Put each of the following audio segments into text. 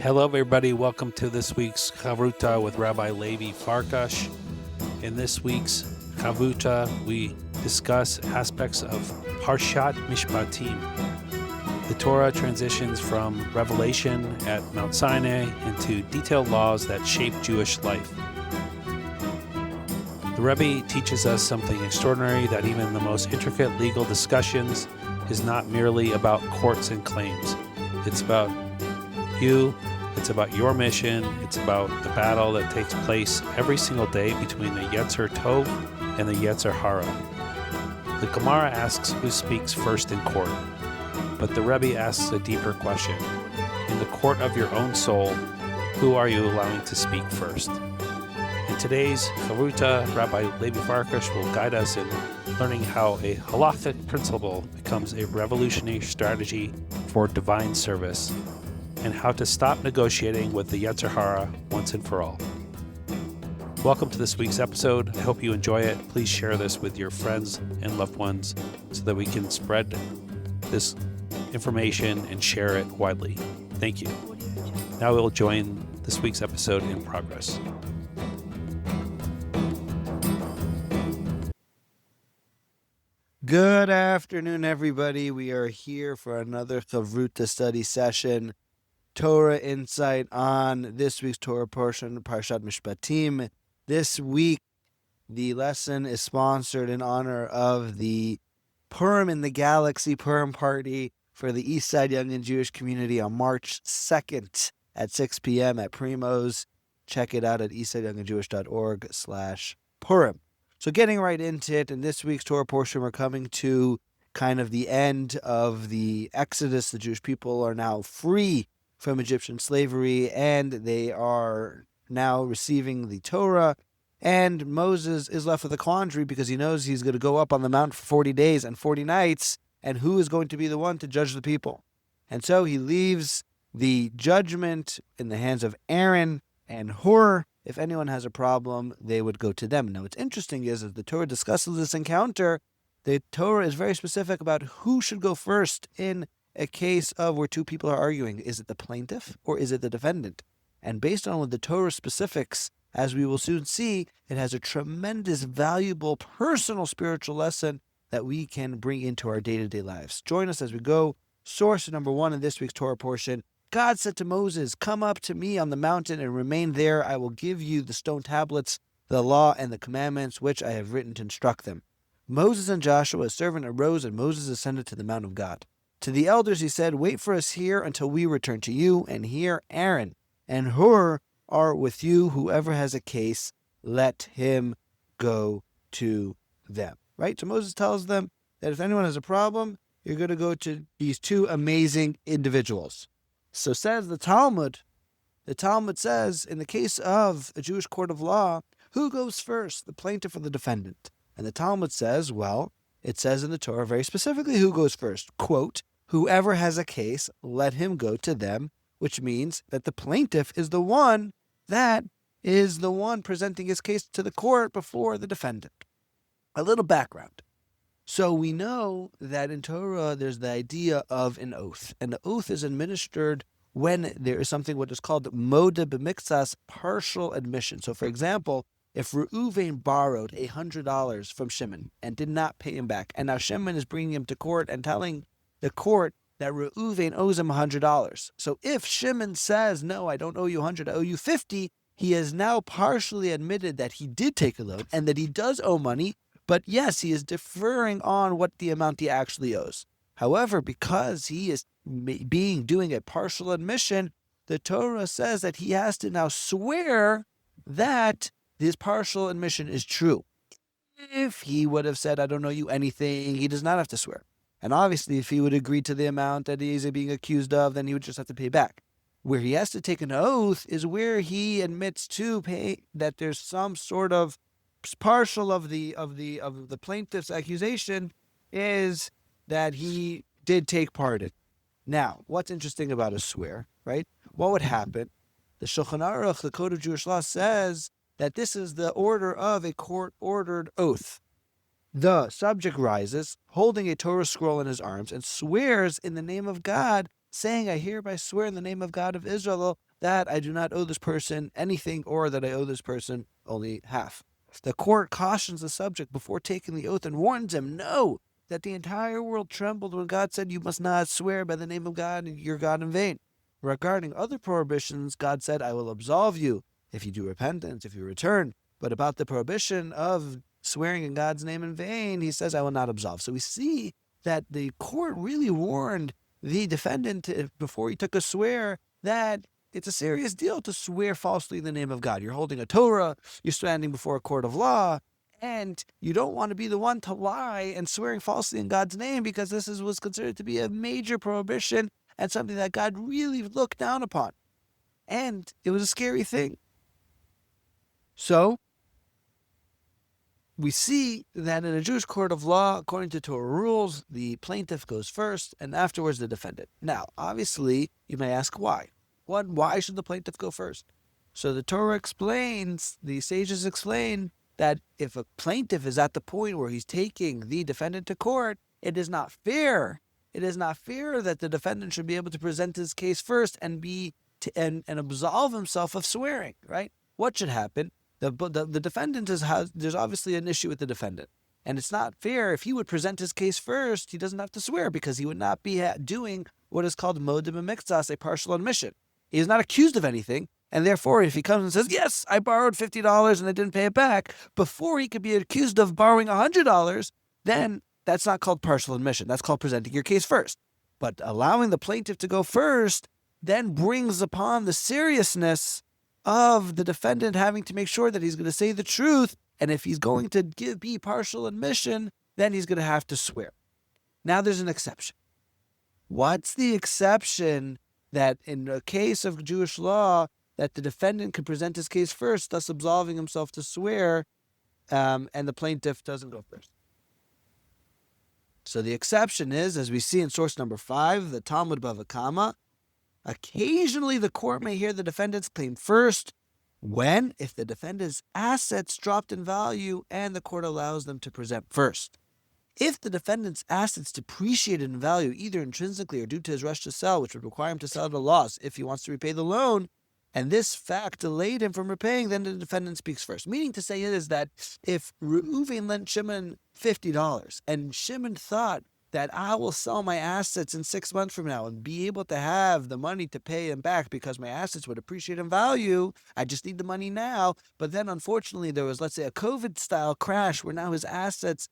Hello, everybody. Welcome to this week's Chavrusa with Rabbi Levi Farkash. In this week's Chavrusa, we discuss aspects of Parshat Mishpatim. The Torah transitions from revelation at Mount Sinai into detailed laws that shape Jewish life. The Rebbe teaches us something extraordinary, that even the most intricate legal discussions is not merely about courts and claims. It's about you. It's about your mission. It's about the battle that takes place every single day between the Yetzer Tov and the Yetzer Hara. The Gemara asks who speaks first in court, but the Rebbe asks a deeper question. In the court of your own soul, who are you allowing to speak first? In today's Chavrusa, Rabbi Levi Farkash will guide us in learning how a halachic principle becomes a revolutionary strategy for divine service, and how to stop negotiating with the Yetzer Hara once and for all. Welcome to this week's episode. I hope you enjoy it. Please share this with your friends and loved ones so that we can spread this information and share it widely. Thank you. Now we'll join this week's episode in progress. Good afternoon, everybody. We are here for another Chavrusa study session. Torah insight on this week's Torah portion, Parshat Mishpatim. This week, the lesson is sponsored in honor of the Purim in the Galaxy Purim party for the East Side Young and Jewish community on March 2nd at 6 p.m. at Primo's. Check it out at eastsideyoungandjewish.org/Purim. So getting right into it, in this week's Torah portion, we're coming to kind of the end of the Exodus. The Jewish people are now free from Egyptian slavery, and they are now receiving the Torah. And Moses is left with a quandary because he knows he's going to go up on the mountain for 40 days and 40 nights, and who is going to be the one to judge the people? And so he leaves the judgment in the hands of Aaron and Hur. If anyone has a problem, they would go to them. Now, what's interesting is, as the Torah discusses this encounter, the Torah is very specific about who should go first in a case of where two people are arguing. Is it the plaintiff or is it the defendant? And based on the Torah specifics, as we will soon see, it has a tremendous, valuable, personal spiritual lesson that we can bring into our day-to-day lives. Join us as we go. Source number one in this week's Torah portion. God said to Moses, "Come up to me on the mountain and remain there. I will give you the stone tablets, the law and the commandments, which I have written to instruct them." Moses and Joshua, his servant, arose, and Moses ascended to the mount of God. To the elders he said, "Wait for us here until we return to you, and here Aaron and Hur are with you. Whoever has a case, let him go to them." Right? So Moses tells them that if anyone has a problem, you're going to go to these two amazing individuals. So says the Talmud says, in the case of a Jewish court of law, who goes first, the plaintiff or the defendant? And the Talmud says, well, it says in the Torah very specifically who goes first. Quote, "Whoever has a case, let him go to them," which means that the plaintiff is the one presenting his case to the court before the defendant. A little background. So we know that in Torah there's the idea of an oath. And the oath is administered when there is something what is called moda b'miktsas, partial admission. So for example, if Reuven borrowed $100 from Shimon and did not pay him back, and now Shimon is bringing him to court and telling the court that Reuven owes him $100. So if Shimon says, "No, I don't owe you 100, I owe you 50, he has now partially admitted that he did take a loan and that he does owe money, but yes, he is deferring on what the amount he actually owes. However, because he is doing a partial admission, the Torah says that he has to now swear that his partial admission is true. If he would have said, "I don't owe you anything," he does not have to swear. And obviously, if he would agree to the amount that he is being accused of, then he would just have to pay back. Where he has to take an oath is where he admits to pay, that there's some sort of partial of the plaintiff's accusation is that he did take part in. Now, what's interesting about a swear, right? What would happen? The Shulchan Aruch, the Code of Jewish Law, says that this is the order of a court-ordered oath. The subject rises, holding a Torah scroll in his arms, and swears in the name of God, saying, "I hereby swear in the name of God of Israel that I do not owe this person anything or that I owe this person only half. The court cautions the subject before taking the oath and warns him, know that the entire world trembled when God said you must not swear by the name of God and your God in vain. Regarding other prohibitions, God said, I will absolve you if you do repentance, if you return. But about the prohibition of swearing in God's name in vain, he says, I will not absolve. So we see that the court really warned the defendant before he took a swear that it's a serious deal to swear falsely in the name of God. You're holding a Torah, you're standing before a court of law, and you don't want to be the one to lie and swearing falsely in God's name, because this was considered to be a major prohibition and something that God really looked down upon. And it was a scary thing. So we see that in a Jewish court of law, according to Torah rules, the plaintiff goes first and afterwards the defendant. Now, obviously, you may ask why. One, why should the plaintiff go first? So the Torah explains, the sages explain, that if a plaintiff is at the point where he's taking the defendant to court, it is not fair. It is not fair that the defendant should be able to present his case first and and absolve himself of swearing, right? What should happen? The defendant there's obviously an issue with the defendant. And it's not fair if he would present his case first, he doesn't have to swear because he would not be doing what is called modim miktsas, a partial admission. He is not accused of anything. And therefore, if he comes and says, yes, I borrowed $50 and I didn't pay it back, before he could be accused of borrowing $100, then that's not called partial admission. That's called presenting your case first. But allowing the plaintiff to go first then brings upon the seriousness of the defendant having to make sure that he's going to say the truth. And if he's going to be partial admission, then he's going to have to swear. Now there's an exception. What's the exception that in a case of Jewish law, that the defendant can present his case first, thus absolving himself to swear, and the plaintiff doesn't go first? So the exception is, as we see in source number 5, the Talmud Bava Kama, occasionally the court may hear the defendant's claim first when, if the defendant's assets dropped in value and the court allows them to present first. If the defendant's assets depreciated in value, either intrinsically or due to his rush to sell, which would require him to sell at a loss if he wants to repay the loan, and this fact delayed him from repaying, then the defendant speaks first. Meaning to say it is that if Reuven lent Shimon $50 and Shimon thought that I will sell my assets in 6 months from now and be able to have the money to pay him back because my assets would appreciate in value, I just need the money now. But then unfortunately there was, let's say, a COVID-style crash where now his assets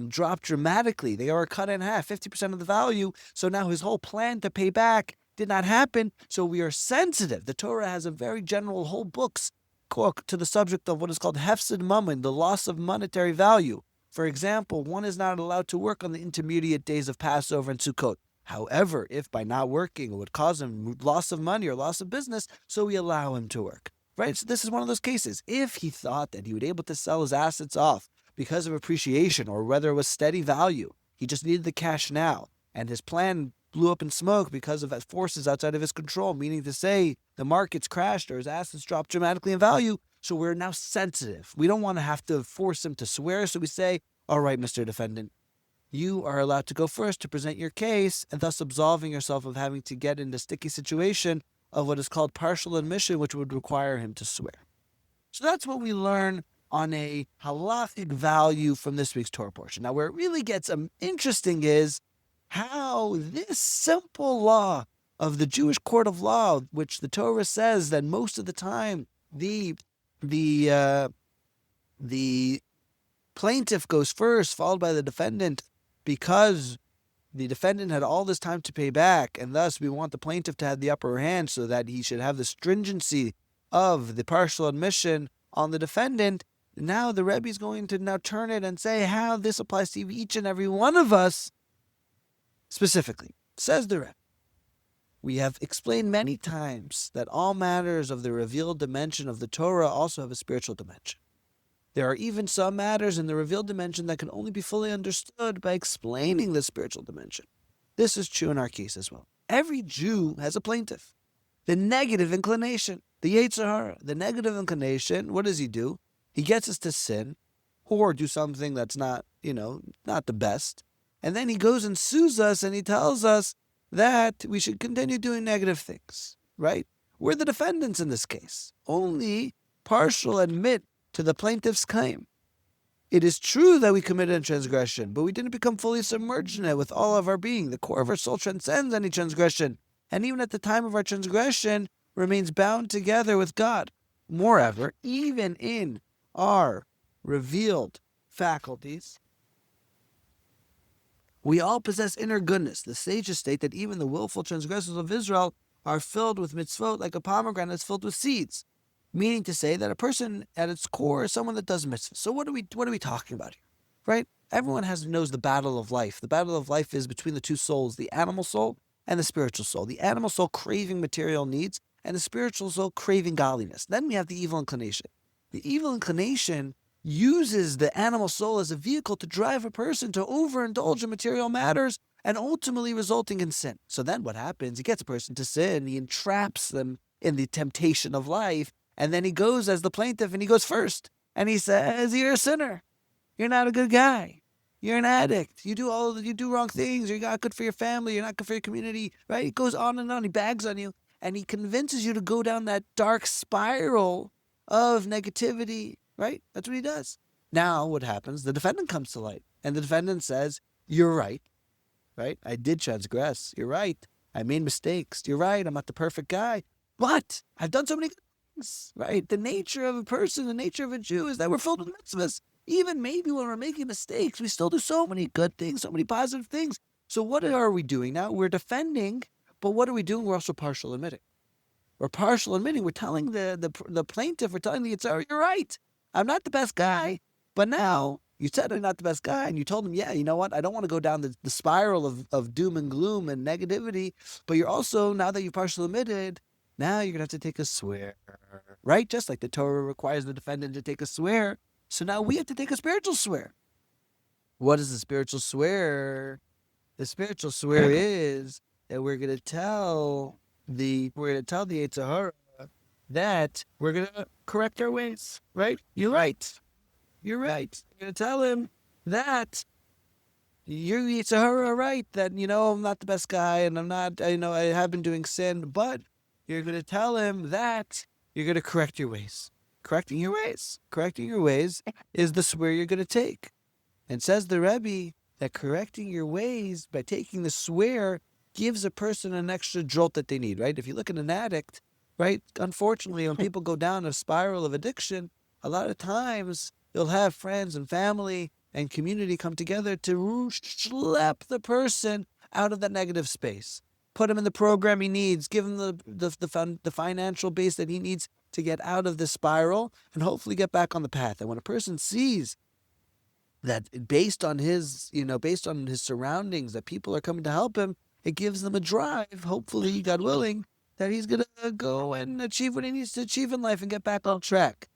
dropped dramatically. They are cut in half, 50% of the value. So now his whole plan to pay back did not happen. So we are sensitive. The Torah has a very general whole books to the subject of what is called hefsed mammon, the loss of monetary value. For example, one is not allowed to work on the intermediate days of Passover and Sukkot. However, if by not working it would cause him loss of money or loss of business, so we allow him to work. Right? So this is one of those cases. If he thought that he would be able to sell his assets off because of appreciation or whether it was steady value, he just needed the cash now, and his plan blew up in smoke because of forces outside of his control, meaning to say the markets crashed or his assets dropped dramatically in value, so we're now sensitive. We don't want to have to force him to swear, so we say, all right, Mr. Defendant, you are allowed to go first to present your case, and thus absolving yourself of having to get in the sticky situation of what is called partial admission, which would require him to swear. So that's what we learn on a halachic value from this week's Torah portion. Now, where it really gets interesting is how this simple law of the Jewish court of law, which the Torah says that most of the time the plaintiff goes first, followed by the defendant, because the defendant had all this time to pay back, and thus we want the plaintiff to have the upper hand so that he should have the stringency of the partial admission on the defendant. Now the Rebbe is going to now turn it and say how this applies to each and every one of us specifically. Says the Rebbe, we have explained many times that all matters of the revealed dimension of the Torah also have a spiritual dimension. There are even some matters in the revealed dimension that can only be fully understood by explaining the spiritual dimension. This is true in our case as well. Every Jew has a plaintiff. The negative inclination, the Yetzer Hara, the negative inclination, what does he do? He gets us to sin or do something that's not the best. And then he goes and sues us and he tells us that we should continue doing negative things, right? We're the defendants in this case. Only partial admit to the plaintiff's claim. It is true that we committed a transgression, but we didn't become fully submerged in it with all of our being. The core of our soul transcends any transgression, and even at the time of our transgression, remains bound together with God. Moreover, even in our revealed faculties, we all possess inner goodness. The sages state that even the willful transgressors of Israel are filled with mitzvot like a pomegranate is filled with seeds. Meaning to say that a person at its core is someone that does mitzvahs. So what are we talking about here? Right? Everyone knows the battle of life. The battle of life is between the two souls, the animal soul and the spiritual soul. The animal soul craving material needs and the spiritual soul craving godliness. Then we have the evil inclination. The evil inclination uses the animal soul as a vehicle to drive a person to overindulge in material matters and ultimately resulting in sin. So then what happens? He gets a person to sin. He entraps them in the temptation of life. And then he goes as the plaintiff and he goes first. And he says, you're a sinner. You're not a good guy. You're an addict. You do wrong things. You're not good for your family. You're not good for your community. Right? He goes on and on. He bags on you. And he convinces you to go down that dark spiral of negativity. Right? That's what he does. Now what happens? The defendant comes to light. And the defendant says, you're right. Right? I did transgress. You're right. I made mistakes. You're right. I'm not the perfect guy. But I've done so many things. Right? The nature of a person, the nature of a Jew is that we're filled with mitzvahs. Even maybe when we're making mistakes, we still do so many good things, so many positive things. So what are we doing now? We're defending, but what are we doing? We're also partial admitting. We're partial admitting. We're telling the plaintiff, we're telling the Yetzer Hara, you're right. I'm not the best guy, but now you said I'm not the best guy, and you told him, yeah, you know what? I don't want to go down the spiral of doom and gloom and negativity, but you're also, now that you've partially admitted, now you're going to have to take a swear, right? Just like the Torah requires the defendant to take a swear. So now we have to take a spiritual swear. What is the spiritual swear? The spiritual swear is that we're going to tell the Yetzer Hara that we're going to correct our ways, right? You're right. You're right. You're going to tell him that you're Yetzer Hara, right? That, I'm not the best guy and I'm not, I have been doing sin, but you're going to tell him that you're going to correct your ways. Correcting your ways is the swear you're going to take. And says the Rebbe that correcting your ways by taking the swear gives a person an extra jolt that they need, right? If you look at an addict, right? Unfortunately, when people go down a spiral of addiction, a lot of times you'll have friends and family and community come together to schlep the person out of that negative space. Put him in the program he needs, give him the financial base that he needs to get out of this spiral and hopefully get back on the path. And when a person sees that based on his surroundings, that people are coming to help him, it gives them a drive, hopefully, God willing, that he's going to go and achieve what he needs to achieve in life and get back on track.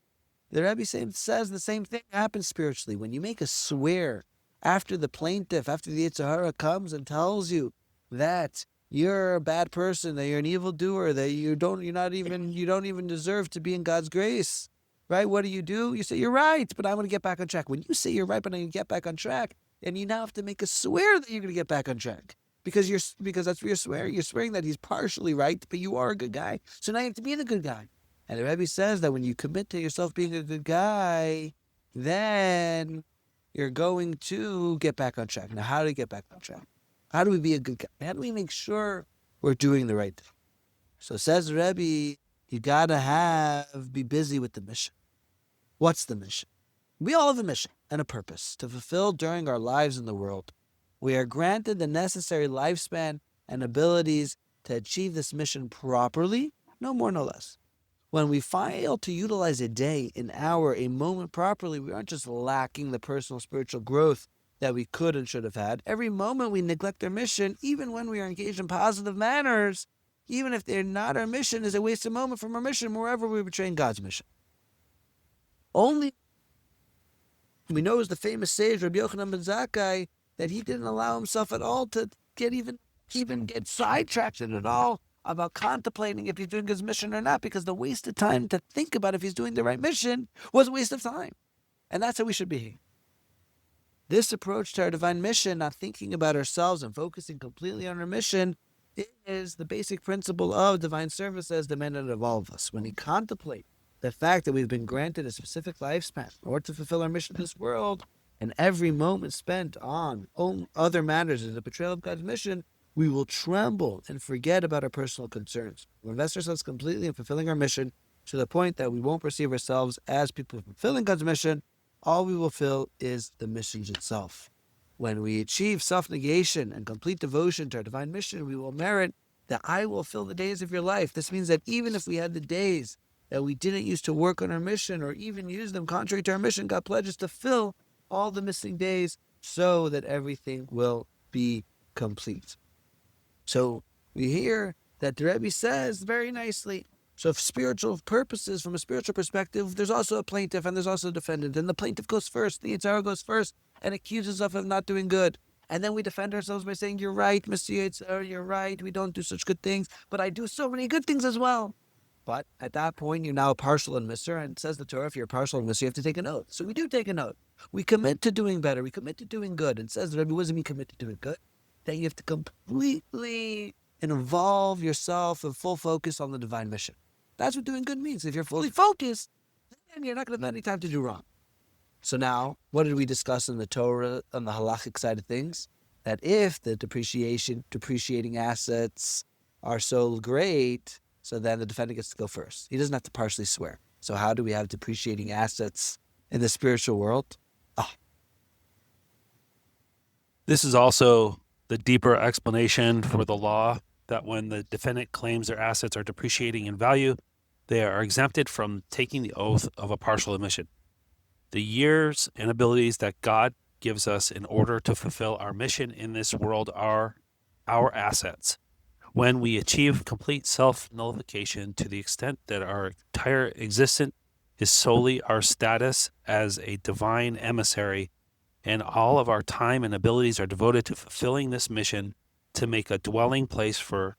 The Rebbe says the same thing happens spiritually. When you make a swear after the plaintiff, after the Yetzer Hara comes and tells you that you're a bad person, that you're an evildoer, that you don't even deserve to be in God's grace, right? What do? You say, you're right, but I'm going to get back on track. When you say you're right, but I'm going to get back on track, and you now have to make a swear that you're going to get back on track. Because that's what you're swearing. You're swearing that he's partially right, but you are a good guy. So now you have to be the good guy. And the Rebbe says that when you commit to yourself being a good guy, then you're going to get back on track. Now, how do you get back on track? How do we be a good guy? How do we make sure we're doing the right thing? So says the Rebbe, you gotta be busy with the mission. What's the mission? We all have a mission and a purpose to fulfill during our lives in the world. We are granted the necessary lifespan and abilities to achieve this mission properly, no more, no less. When we fail to utilize a day, an hour, a moment properly, we aren't just lacking the personal spiritual growth that we could and should have had. Every moment we neglect our mission, even when we are engaged in positive manners, even if they're not our mission, is a wasted moment from our mission. Moreover, we're betraying God's mission. Only we know is the famous sage Rabbi Yochanan ben Zakkai that he didn't allow himself at all to even get sidetracked at all about contemplating if he's doing his mission or not, because the waste of time to think about if he's doing the right mission was a waste of time. And that's how we should be. This approach to our divine mission, not thinking about ourselves and focusing completely on our mission, is the basic principle of divine service as demanded of all of us. When we contemplate the fact that we've been granted a specific lifespan in order to fulfill our mission in this world, and every moment spent on other matters is a betrayal of God's mission, we will tremble and forget about our personal concerns. We'll invest ourselves completely in fulfilling our mission to the point that we won't perceive ourselves as people fulfilling God's mission. All we will feel is the mission itself. When we achieve self-negation and complete devotion to our divine mission, we will merit that I will fill the days of your life. This means that even if we had the days that we didn't use to work on our mission or even use them contrary to our mission, God pledges to fill all the missing days so that everything will be complete. So we hear that the Rebbe says very nicely, so for spiritual purposes, from a spiritual perspective, there's also a plaintiff and there's also a defendant. And the plaintiff goes first, the Yetzer Hara goes first and accuses us of not doing good. And then we defend ourselves by saying, you're right, Mr. Yetzer Hara, you're right, we don't do such good things, but I do so many good things as well. But at that point, you're now a partial emitter, and it says the Torah, if you're a partial emitter, you have to take an oath. So we do take an oath. We commit to doing better. We commit to doing good. And it says the Rebbe, what does it mean commit to doing good? That you have to completely involve yourself in full focus on the divine mission. That's what doing good means. If you're fully focused, then you're not going to have any time to do wrong. So now, what did we discuss in the Torah on the halachic side of things? That if the depreciating assets are so great, so then the defendant gets to go first. He doesn't have to partially swear. So how do we have depreciating assets in the spiritual world? This is also the deeper explanation for the law that when the defendant claims their assets are depreciating in value, they are exempted from taking the oath of a partial admission. The years and abilities that God gives us in order to fulfill our mission in this world are our assets. When we achieve complete self-nullification to the extent that our entire existence is solely our status as a divine emissary, and all of our time and abilities are devoted to fulfilling this mission to make a dwelling place for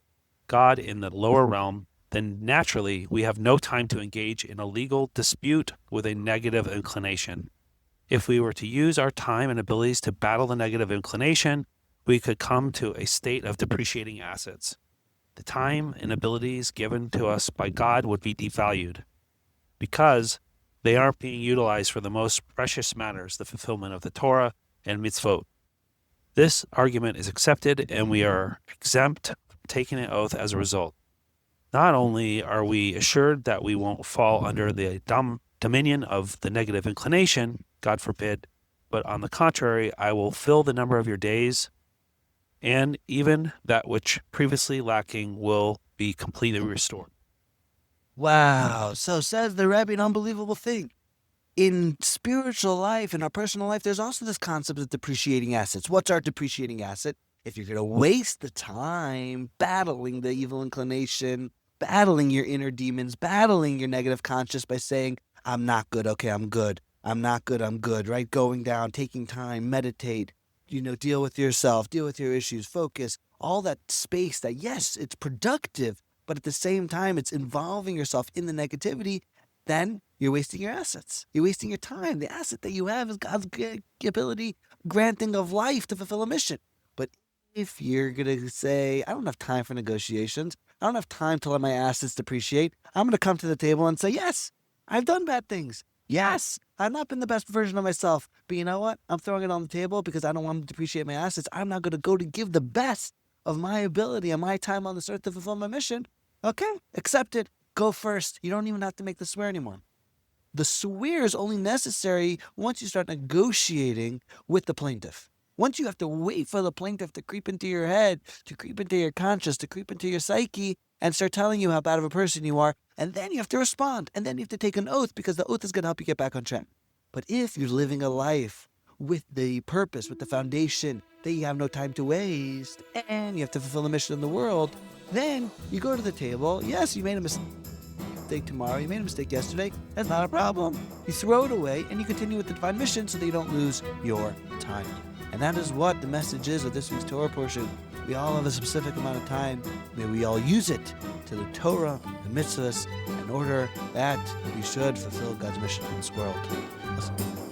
God in the lower realm, then naturally we have no time to engage in a legal dispute with a negative inclination. If we were to use our time and abilities to battle the negative inclination, we could come to a state of depreciating assets. The time and abilities given to us by God would be devalued because they aren't being utilized for the most precious matters, the fulfillment of the Torah and mitzvot. This argument is accepted and we are exempt from taking an oath as a result. Not only are we assured that we won't fall under the dominion of the negative inclination, God forbid, but on the contrary, I will fill the number of your days, and even that which previously lacking will be completely restored. Wow. So says the Rebbe, an unbelievable thing. In spiritual life, in our personal life, there's also this concept of depreciating assets. What's our depreciating asset? If you're going to waste the time battling the evil inclination, battling your inner demons, battling your negative conscience by saying, I'm not good, okay, I'm good. I'm not good, I'm good, right? Going down, taking time, meditate, deal with yourself, deal with your issues, focus, all that space that, yes, it's productive, but at the same time, it's involving yourself in the negativity, then you're wasting your assets. You're wasting your time. The asset that you have is God's ability, granting of life to fulfill a mission. But if you're going to say, I don't have time for negotiations, I don't have time to let my assets depreciate, I'm going to come to the table and say, yes, I've done bad things. Yes, I've not been the best version of myself. But you know what? I'm throwing it on the table because I don't want to depreciate my assets. I'm not going to go to give the best of my ability and my time on this earth to fulfill my mission. Okay, accepted. Go first. You don't even have to make the swear anymore. The swear is only necessary once you start negotiating with the plaintiff. Once you have to wait for the plaintiff to creep into your head, to creep into your conscience, to creep into your psyche, and start telling you how bad of a person you are, and then you have to respond, and then you have to take an oath because the oath is going to help you get back on track. But if you're living a life with the purpose, with the foundation that you have no time to waste, and you have to fulfill a mission in the world, then you go to the table. Yes, you made a mistake tomorrow, you made a mistake yesterday, that's not a problem. You throw it away, and you continue with the divine mission so that you don't lose your time. And that is what the message is of this week's Torah portion. We all have a specific amount of time. May we all use it to the Torah, the mitzvahs, in order that we should fulfill God's mission in this world. Listen.